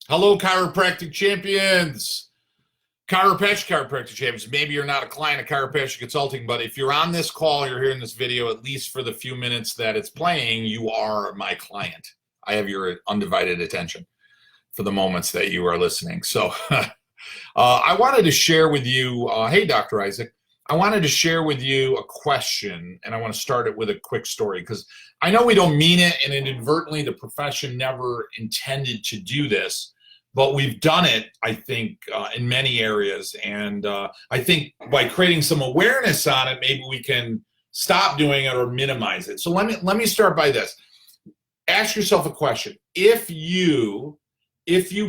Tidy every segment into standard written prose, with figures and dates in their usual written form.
Hello, chiropractic champions. Chiropractic champions. Maybe you're not a client of Chiropractic Consulting, but if you're on this call, you're hearing this video, at least for the few minutes that it's playing, you are my client. I have your undivided attention for the moments that you are listening. So I wanted to share with you, hey, Dr. Isaac, I wanted to share with you a question, and I want to start it with a quick story because I know we don't mean it, and inadvertently the profession never intended to do this. But we've done it, I think, in many areas. And I think by creating some awareness on it, maybe we can stop doing it or minimize it. So let me start by this. Ask yourself a question. If you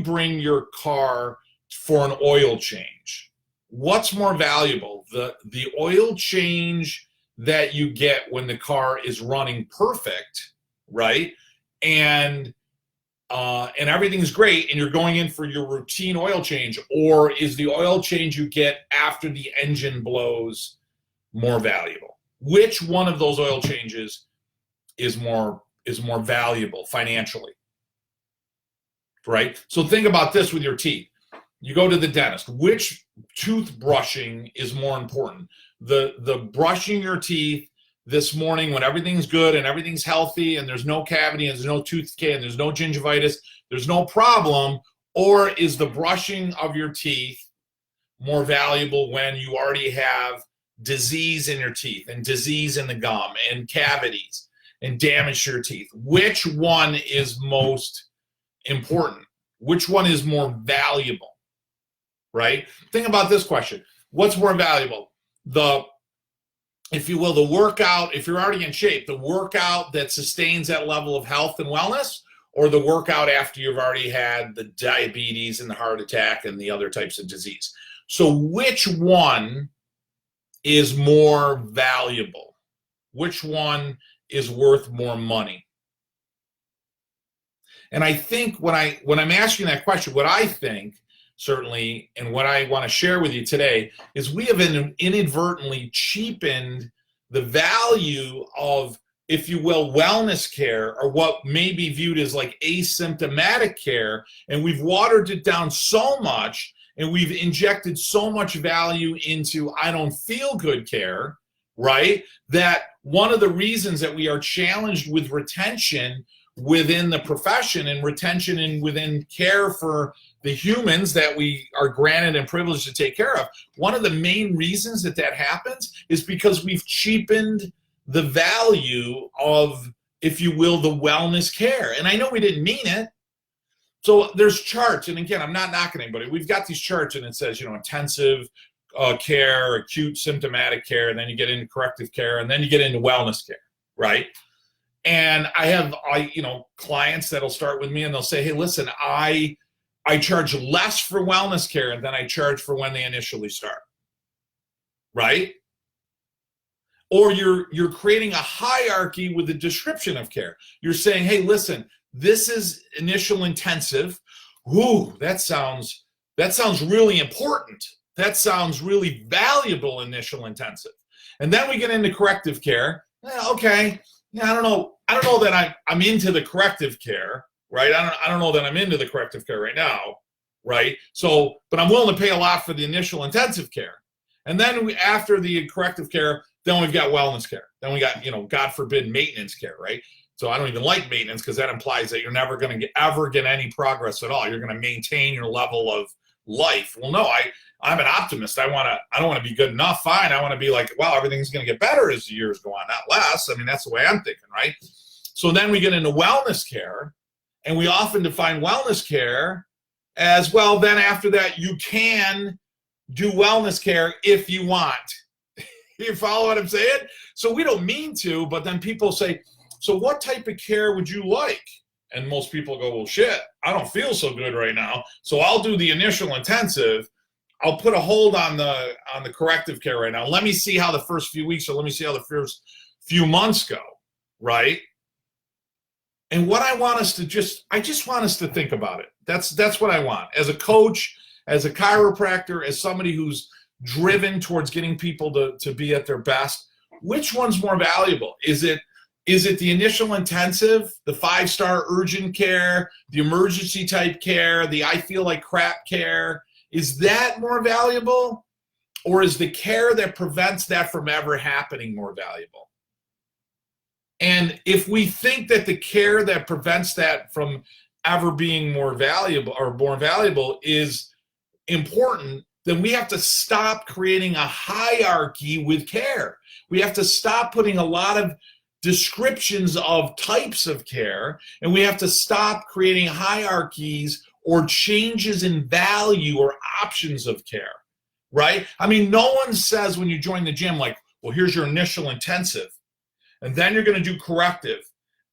bring your car for an oil change, what's more valuable? The oil change that you get when the car is running perfect, right? And everything's great and you're going in for your routine oil change, or is the oil change you get after the engine blows more valuable? Which one of those oil changes is more valuable financially, right? So think about this with your teeth. You go to the dentist. Which tooth brushing is more important? The brushing your teeth this morning when everything's good and everything's healthy and there's no cavity and there's no tooth decay and there's no gingivitis, there's no problem? Or is the brushing of your teeth more valuable when you already have disease in your teeth and disease in the gum and cavities and damage to your teeth? Which one is most important? Which one is more valuable, right? Think about this question. What's more valuable? If you will, the workout, if you're already in shape, the workout that sustains that level of health and wellness, or the workout after you've already had the diabetes and the heart attack and the other types of disease. So which one is more valuable? Which one is worth more money? And I think when I'm asking that question, what I think certainly, and what I want to share with you today is we have inadvertently cheapened the value of, if you will, wellness care, or what may be viewed as like asymptomatic care, and we've watered it down so much, and we've injected so much value into I don't feel good care, right? That one of the reasons that we are challenged with retention within the profession and retention and within care for the humans that we are granted and privileged to take care of, one of the main reasons that happens is because we've cheapened the value of, if you will, the wellness care. And I know we didn't mean it. So there's charts, and again, I'm not knocking anybody. We've got these charts, and it says, intensive care, acute symptomatic care, and then you get into corrective care, and then you get into wellness care, right? And I have clients that'll start with me and they'll say, hey, listen, I charge less for wellness care than I charge for when they initially start, right? Or you're creating a hierarchy with the description of care. You're saying, hey, listen, this is initial intensive. Ooh, that sounds really important. That sounds really valuable, initial intensive. And then we get into corrective care. Okay, I don't know that I'm into the corrective care, right? I don't know that I'm into the corrective care right now, right? So, but I'm willing to pay a lot for the initial intensive care. And then after the corrective care, then we've got wellness care. Then we got, God forbid, maintenance care, right? So I don't even like maintenance because that implies that you're never going to ever get any progress at all. You're going to maintain your level of life. Well, no, I'm an optimist. I don't want to be good enough. Fine. I want to be like, well, everything's going to get better as the years go on, not less. I mean, that's the way I'm thinking, right? So then we get into wellness care, and we often define wellness care as, well, then after that, you can do wellness care if you want. You follow what I'm saying? So we don't mean to, but then people say, so what type of care would you like? And most people go, well, shit, I don't feel so good right now, so I'll do the initial intensive. I'll put a hold on the corrective care right now. Let me see how the first few weeks, or let me see how the first few months go, right? And what I want us to I just want us to think about it. That's what I want. As a coach, as a chiropractor, as somebody who's driven towards getting people to be at their best, which one's more valuable? Is it Is it the initial intensive, the 5-star urgent care, the emergency type care, the I feel like crap care? Is that more valuable? Or is the care that prevents that from ever happening more valuable? And if we think that the care that prevents that from ever being more valuable is important, then we have to stop creating a hierarchy with care. We have to stop putting a lot of descriptions of types of care, and we have to stop creating hierarchies or changes in value or options of care, right? I mean, no one says when you join the gym, like, well, here's your initial intensive, and then you're going to do corrective,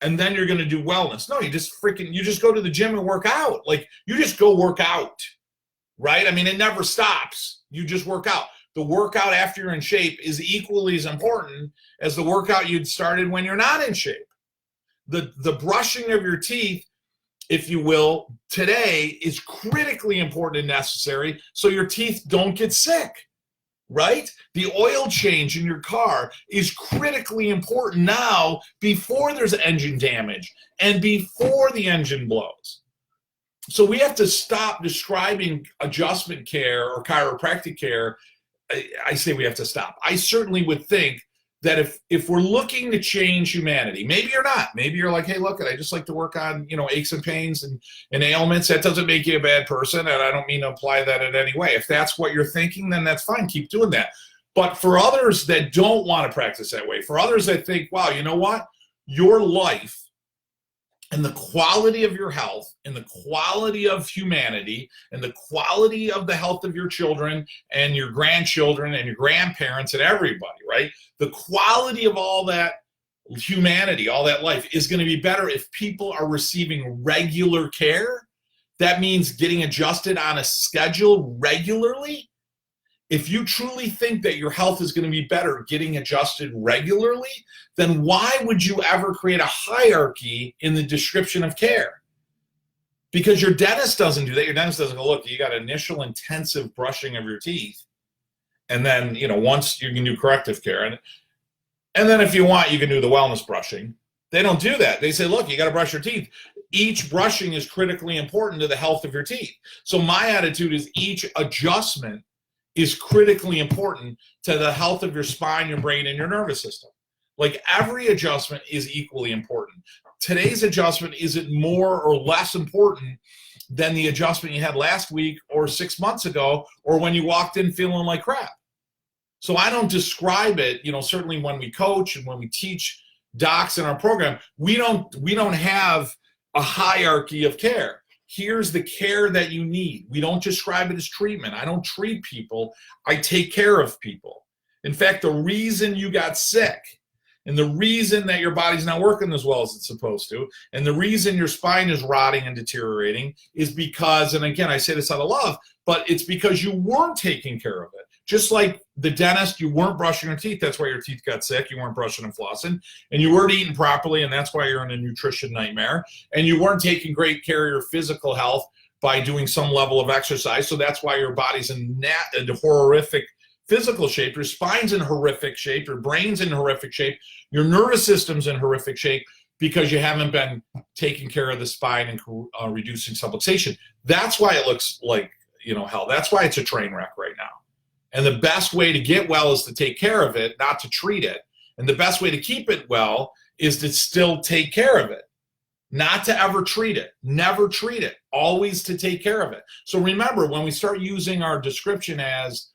and then you're going to do wellness. No, you just go to the gym and work out. Like, you just go work out, right? I mean, it never stops. You just work out. The workout after you're in shape is equally as important as the workout you'd started when you're not in shape. The brushing of your teeth, if you will, today is critically important and necessary so your teeth don't get sick, right? The oil change in your car is critically important now before there's engine damage and before the engine blows. So we have to stop describing adjustment care or chiropractic care. I say we have to stop. I certainly would think that if we're looking to change humanity, maybe you're not. Maybe you're like, hey, look, I just like to work on, aches and pains and ailments. That doesn't make you a bad person, and I don't mean to apply that in any way. If that's what you're thinking, then that's fine. Keep doing that. But for others that don't want to practice that way, for others that think, wow, you know what? Your life and the quality of your health and the quality of humanity and the quality of the health of your children and your grandchildren and your grandparents and everybody, right? The quality of all that humanity, all that life is going to be better if people are receiving regular care. That means getting adjusted on a schedule regularly. If you truly think that your health is going to be better getting adjusted regularly, then why would you ever create a hierarchy in the description of care? Because your dentist doesn't do that. Your dentist doesn't go, look, you got initial intensive brushing of your teeth, and then, once you can do corrective care. And then if you want, you can do the wellness brushing. They don't do that. They say, look, you got to brush your teeth. Each brushing is critically important to the health of your teeth. So my attitude is each adjustment is critically important to the health of your spine, your brain, and your nervous system. Like, every adjustment is equally important. Today's adjustment isn't more or less important than the adjustment you had last week or 6 months ago or when you walked in feeling like crap. So I don't describe it, certainly when we coach and when we teach docs in our program, we don't have a hierarchy of care. Here's the care that you need. We don't describe it as treatment. I don't treat people. I take care of people. In fact, the reason you got sick and the reason that your body's not working as well as it's supposed to, and the reason your spine is rotting and deteriorating is because, and again, I say this out of love, but it's because you weren't taking care of it. Just like the dentist, you weren't brushing your teeth. That's why your teeth got sick. You weren't brushing and flossing. And you weren't eating properly, and that's why you're in a nutrition nightmare. And you weren't taking great care of your physical health by doing some level of exercise. So that's why your body's in horrific physical shape. Your spine's in horrific shape. Your brain's in horrific shape. Your nervous system's in horrific shape because you haven't been taking care of the spine and reducing subluxation. That's why it looks like, hell. That's why it's a train wreck right now. And the best way to get well is to take care of it, not to treat it. And the best way to keep it well is to still take care of it, not to ever treat it. Never treat it, always to take care of it. So remember, when we start using our description as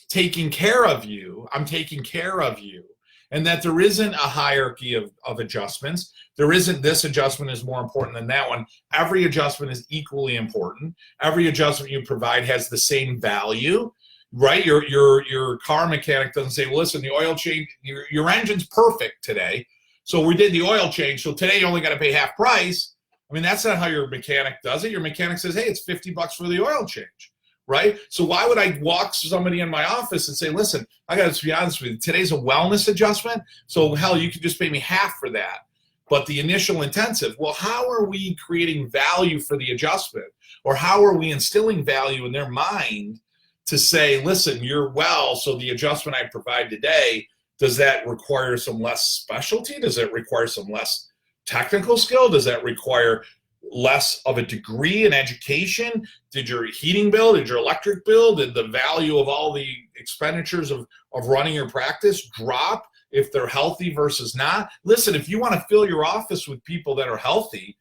taking care of you, I'm taking care of you, and that there isn't a hierarchy of adjustments. There isn't this adjustment is more important than that one. Every adjustment is equally important. Every adjustment you provide has the same value. Right, your car mechanic doesn't say, well, listen, the oil change, your engine's perfect today, so we did the oil change, so today you only got to pay half price. I mean, that's not how your mechanic does it. Your mechanic says, hey, it's $50 for the oil change, right? So why would I walk somebody in my office and say, listen, I got to be honest with you, today's a wellness adjustment, so hell, you could just pay me half for that. But the initial intensive, well, how are we creating value for the adjustment? Or how are we instilling value in their mind to say, listen, you're well, so the adjustment I provide today Does that require some less specialty? Does it require some less technical skill? Does that require less of a degree in education? Did your heating bill, did your electric bill, did the value of all the expenditures of running your practice drop if they're healthy versus not? Listen, if you want to fill your office with people that are healthy,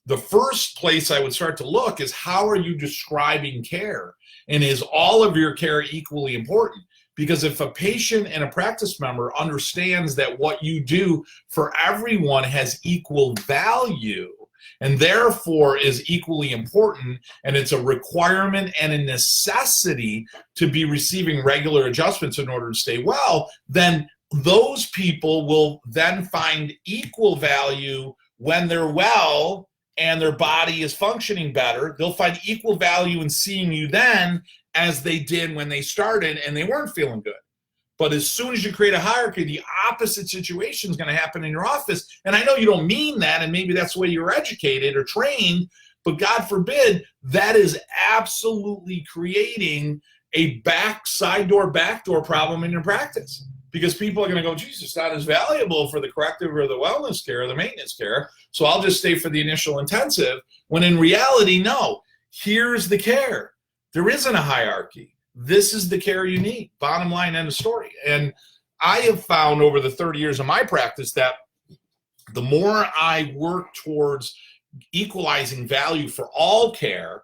the first place I would start to look is, how are you describing care? And is all of your care equally important? Because if a patient and a practice member understands that what you do for everyone has equal value and therefore is equally important, and it's a requirement and a necessity to be receiving regular adjustments in order to stay well, then those people will then find equal value when they're well and their body is functioning better. They'll find equal value in seeing you then as they did when they started and they weren't feeling good. But as soon as you create a hierarchy, the opposite situation is going to happen in your office. And I know you don't mean that, and maybe that's the way you're educated or trained, but God forbid, that is absolutely creating a side door, back door problem in your practice. Because people are going to go, geez, it's not as valuable for the corrective or the wellness care or the maintenance care, so I'll just stay for the initial intensive, when in reality, no, here's the care. There isn't a hierarchy. This is the care you need. Bottom line, end of story. And I have found over the 30 years of my practice that the more I work towards equalizing value for all care,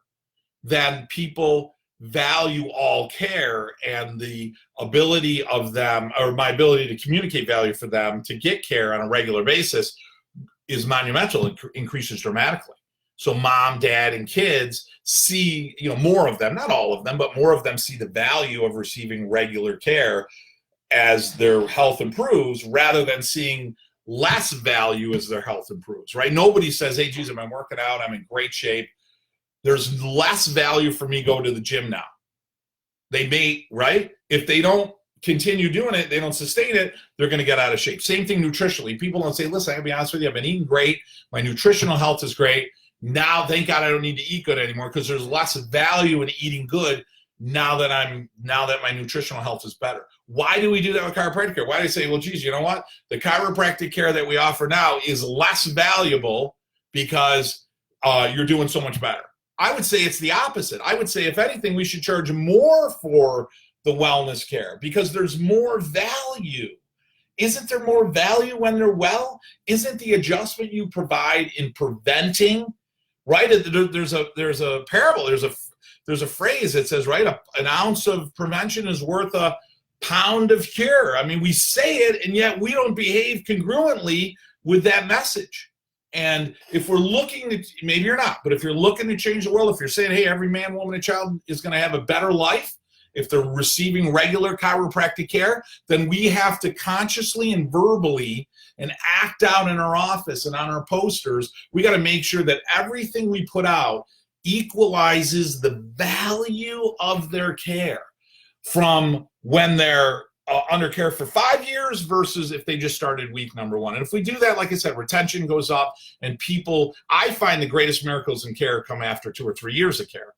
then people value all care, and the ability of them, or my ability to communicate value for them to get care on a regular basis, is monumental. It increases dramatically. So mom, dad, and kids see, more of them, not all of them, but more of them see the value of receiving regular care as their health improves, rather than seeing less value as their health improves, right? Nobody says, hey, geez, I'm working out, I'm in great shape, there's less value for me going to the gym now. They may, right? If they don't continue doing it, they don't sustain it, they're going to get out of shape. Same thing nutritionally. People don't say, listen, I'll be honest with you, I've been eating great, my nutritional health is great, now thank God I don't need to eat good anymore, because there's less value in eating good now that my nutritional health is better. Why do we do that with chiropractic care? Why do they say, well, geez, you know what? The chiropractic care that we offer now is less valuable because you're doing so much better. I would say it's the opposite. I would say, if anything, we should charge more for the wellness care because there's more value. Isn't there more value when they're well? Isn't the adjustment you provide in preventing, right? There's a parable, there's a phrase that says, right, an ounce of prevention is worth a pound of cure. I mean, we say it, and yet we don't behave congruently with that message. And if we're looking to, maybe you're not, but if you're looking to change the world, if you're saying, hey, every man, woman, and child is going to have a better life if they're receiving regular chiropractic care, then we have to consciously and verbally and act out in our office and on our posters. We got to make sure that everything we put out equalizes the value of their care from when they're under care for 5 years versus if they just started week number 1. And if we do that, like I said, retention goes up, and I find the greatest miracles in care come after 2 or 3 years of care.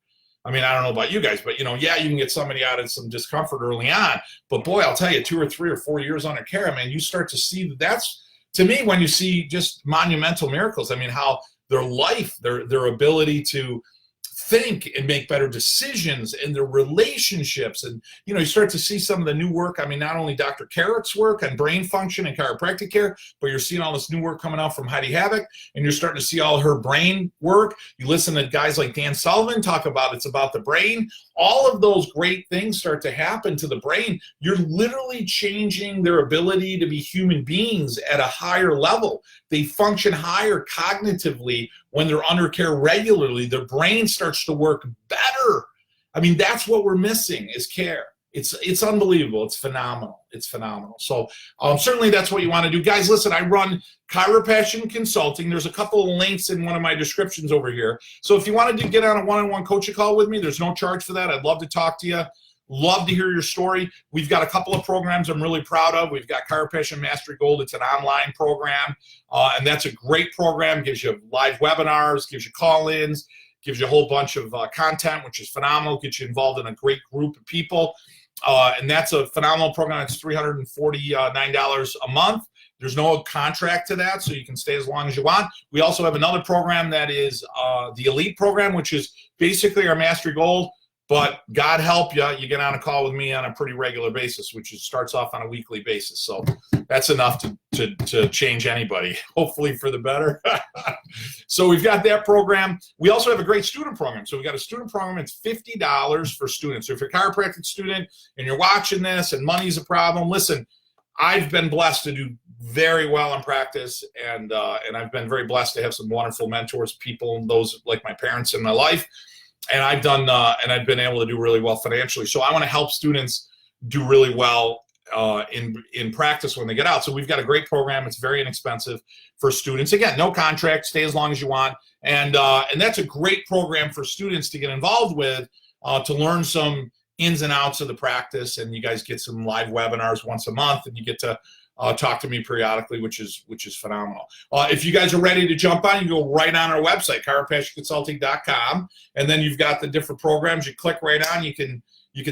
I mean, I don't know about you guys, but yeah, you can get somebody out of some discomfort early on, but boy, I'll tell you, 2 or 3 or 4 years under care, man, you start to see that's, to me, when you see just monumental miracles. I mean, how their life, their ability to think and make better decisions in their relationships. And, you start to see some of the new work. I mean, not only Dr. Carrick's work on brain function and chiropractic care, but you're seeing all this new work coming out from Heidi Havoc, and you're starting to see all her brain work. You listen to guys like Dan Sullivan talk about it's about the brain. All of those great things start to happen to the brain. You're literally changing their ability to be human beings at a higher level. They function higher cognitively when they're under care regularly. Their brain starts to work better. I mean, that's what we're missing is care. It's unbelievable. It's phenomenal. It's phenomenal. So certainly that's what you want to do. Guys, listen, I run Chiropassion Consulting. There's a couple of links in one of my descriptions over here. So if you wanted to get on a one-on-one coaching call with me, there's no charge for that. I'd love to talk to you. Love to hear your story. We've got a couple of programs I'm really proud of. We've got Chiropassion Mastery Gold. It's an online program, and that's a great program. Gives you live webinars, gives you call-ins, gives you a whole bunch of content, which is phenomenal, gets you involved in a great group of people. And that's a phenomenal program. It's $349 a month. There's no contract to that, so you can stay as long as you want. We also have another program that is the Elite program, which is basically our Mastery Gold. But God help you, you get on a call with me on a pretty regular basis, which starts off on a weekly basis. So that's enough to change anybody, hopefully for the better. So we've got that program. We also have a great student program. So we've got a student program. It's $50 for students. So if you're a chiropractic student and you're watching this and money's a problem, listen, I've been blessed to do very well in practice, and I've been very blessed to have some wonderful mentors, people, those like my parents in my life. And I've done, and I've been able to do really well financially. So I want to help students do really well in practice when they get out. So we've got a great program. It's very inexpensive for students. Again, no contract, stay as long as you want. And that's a great program for students to get involved with, to learn some ins and outs of the practice. And you guys get some live webinars once a month, and you get to talk to me periodically, which is phenomenal. If you guys are ready to jump on, you go right on our website, chiropassionconsulting.com, and then you've got the different programs. You click right on. You can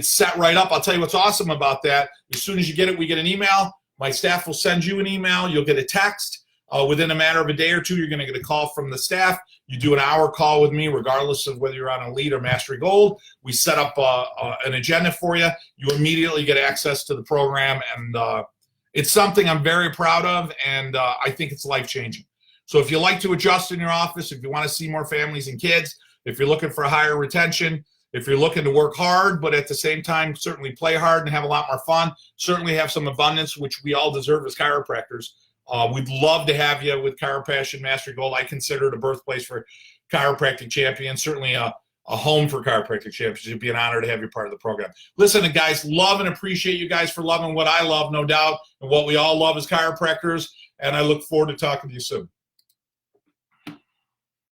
set right up. I'll tell you what's awesome about that. As soon as you get it, we get an email. My staff will send you an email. You'll get a text. Within a matter of a day or two, you're going to get a call from the staff. You do an hour call with me, regardless of whether you're on Elite or Mastery Gold. We set up an agenda for you. You immediately get access to the program, and it's something I'm very proud of, and I think it's life-changing. So if you like to adjust in your office, if you want to see more families and kids, if you're looking for a higher retention, if you're looking to work hard, but at the same time certainly play hard and have a lot more fun, certainly have some abundance, which we all deserve as chiropractors, we'd love to have you with Chiropassion Mastery Gold. I consider it a birthplace for chiropractic champions, certainly a home for chiropractic champions. It'd be an honor to have you part of the program. Listen, guys, love and appreciate you guys for loving what I love, no doubt, and what we all love as chiropractors, and I look forward to talking to you soon.